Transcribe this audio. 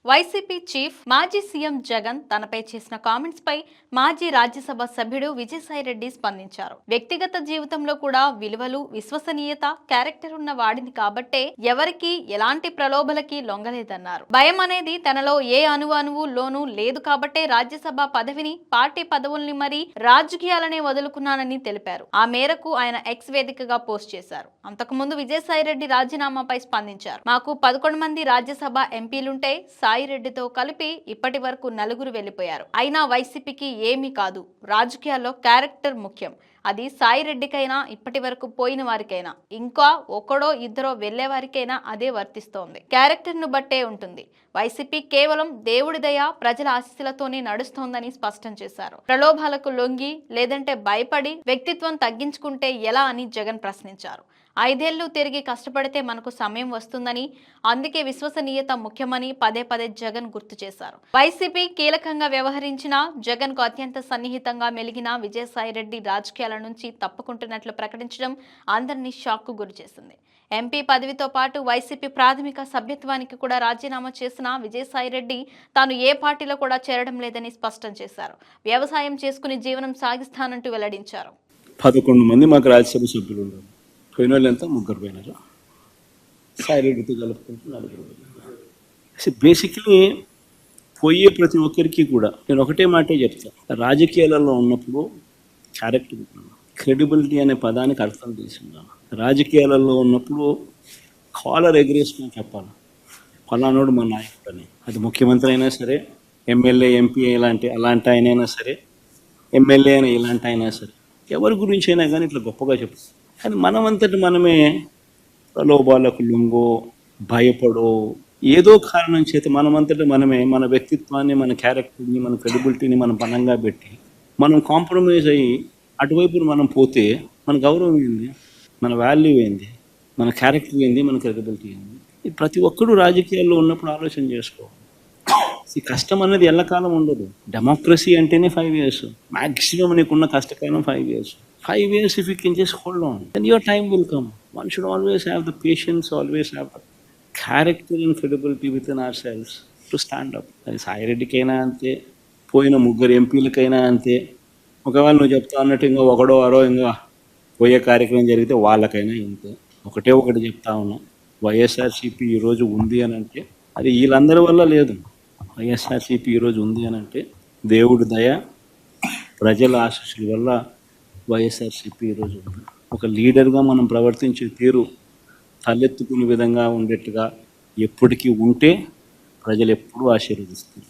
YCP chief మాజీ CM Jagan తనపై చేసిన కామెంట్స్ పై మాజీ రాజ్యసభ సభ్యుడు విజయసాయిరెడ్డి స్పందించారు. వ్యక్తిగత జీవితంలో కూడా విలువలు, విశ్వసనీయత, క్యారెక్టర్ ఉన్న వాడిని కాబట్టే ఎవరికి ఎలాంటి ప్రలోభలకి లొంగలేదన్నారు. భయం అనేది తనలో ఏ అణువులోనూ లేదు కాబట్టే రాజ్యసభ పదవిని, పార్టీ పదవుల్ని మరీ రాజకీయాలనే వదులుకున్నానని తెలిపారు. ఆ మేరకు ఆయన ఎక్స్ వేదికగా పోస్ట్ చేశారు. అంతకుముందు విజయసాయిరెడ్డి రాజీనామాపై స్పందించారు. మాకు 11 మంది రాజ్యసభ ఎంపీలుంటే సాయిరెడ్డితో కలిపి ఇప్పటి వరకు 4 వెళ్లిపోయారు. అయినా వైసీపీకి ఏమీ కాదు. రాజకీయాల్లో క్యారెక్టర్ ముఖ్యం. అది సాయిరెడ్డికైనా, ఇప్పటి వరకు పోయిన వారికైనా, ఇంకా ఒకడో ఇద్దరో వెళ్లే వారికైనా అదే వర్తిస్తోంది. క్యారెక్టర్ ను బట్టే ఉంటుంది. వైసీపీ కేవలం దేవుడి దయ, ప్రజల ఆశీస్సులతోనే నడుస్తోందని స్పష్టం చేశారు. ప్రలోభాలకు లొంగి లేదంటే భయపడి వ్యక్తిత్వం తగ్గించుకుంటే ఎలా అని జగన్ ప్రశ్నించారు. 5 ఏళ్లు తిరిగి కష్టపడితే మనకు సమయం వస్తుందని, అందుకే విశ్వసనీయత ముఖ్యమని పదే పదే జగన్ గుర్తు చేశారు. వైసీపీ కీలకంగా వ్యవహరించిన జగన్ కు అత్యంత సన్నిహితంగా మెలిగిన విజయసాయిరెడ్డి రాజకీయాల నుంచి తప్పుకుంటున్నట్లు ప్రకటించడం అందరినీ షాక్ కు గురి చేసింది. ఎంపీ పదవితో పాటు వైసీపీ ప్రాథమిక సభ్యత్వానికి కూడా రాజీనామా చేసిన విజయసాయిరెడ్డి తాను ఏ పార్టీలో కూడా చేరడం లేదని స్పష్టం చేశారు. వ్యవసాయం చేసుకుని జీవనం సాగిస్తానంటూ వెల్లడించారు. 11 మంది మాకు రాజ్యసభ సభ్యులు ఉన్నారు. పోయిన వాళ్ళు ఎంత 3 పోయినారు. సాయిరెడ్డితో కలుపుకుంటూ 4 పోయినారు. అసలు బేసిక్లీ పోయే ప్రతి ఒక్కరికి కూడా నేను ఒకటే మాటే చెప్తాను. రాజకీయాలలో ఉన్నప్పుడు క్యారెక్టర్, క్రెడిబిలిటీ అనే పదానికి అర్థం తీసుకున్నాను. రాజకీయాలలో ఉన్నప్పుడు కాలర్ ఎగరేసుకుని చెప్పాలి, ఫలానోడు మా నాయకుడు అని. అది ముఖ్యమంత్రి అయినా సరే, ఎమ్మెల్యే, ఎంపీ అలాంటి ఆయనైనా సరే, ఎమ్మెల్యే అయినా ఇలాంటి అయినా సరే, ఎవరి గురించి అయినా కానీ ఇట్లా గొప్పగా చెప్తాం. కానీ మనమంతటి మనమే ప్రలోభాలకు లొంగో, భయపడో, ఏదో కారణం చేత మనమంతటి మనమే మన వ్యక్తిత్వాన్ని, మన క్యారెక్టర్ని, మన క్రెడిబిలిటీని మనం పనంగా పెట్టి మనం కాంప్రమైజ్ అయ్యి అటువైపు మనం పోతే మన గౌరవం ఏంది, మన వాల్యూ ఏంది, మన క్యారెక్టర్ ఏంది, మన క్రెడిబిలిటీ ఏంది? ఇది ప్రతి ఒక్కరూ రాజకీయాల్లో ఉన్నప్పుడు ఆలోచన చేసుకోవాలి. ఈ కష్టం అనేది ఎల్లకాలం ఉండదు. డెమోక్రసీ అంటేనే 5 years. మ్యాక్సిమం నీకున్న కష్టకాలం 5 years. 5 years if you can just hold on, then your time will come. One should always have the patience, always have the character and credibility within ourselves to stand up. అది సాయిరెడ్డికైనా అంతే, పోయిన 3 ఎంపీలకైనా అంతే. ఒకవేళ నువ్వు చెప్తా అన్నట్టు ఇంకా ఒకడో అరో ఇంకా పోయే కార్యక్రమం జరిగితే వాళ్ళకైనా ఇంతే. ఒకటి చెప్తా ఉన్నా, వైఎస్ఆర్సీపీ ఈరోజు ఉంది అని అంటే అది వీళ్ళందరి వల్ల లేదు. వైఎస్ఆర్సీపీ ఈరోజు ఉంది అని అంటే దేవుడి దయ, ప్రజల ఆశీస్సుల వల్ల వైఎస్ఆర్సీపీ ఈరోజు ఉంది. ఒక లీడర్గా మనం ప్రవర్తించే తీరు తలెత్తుకునే విధంగా ఉండేట్టుగా ఎప్పటికీ ఉంటే ప్రజలు ఎప్పుడూ ఆశీర్వదిస్తారు.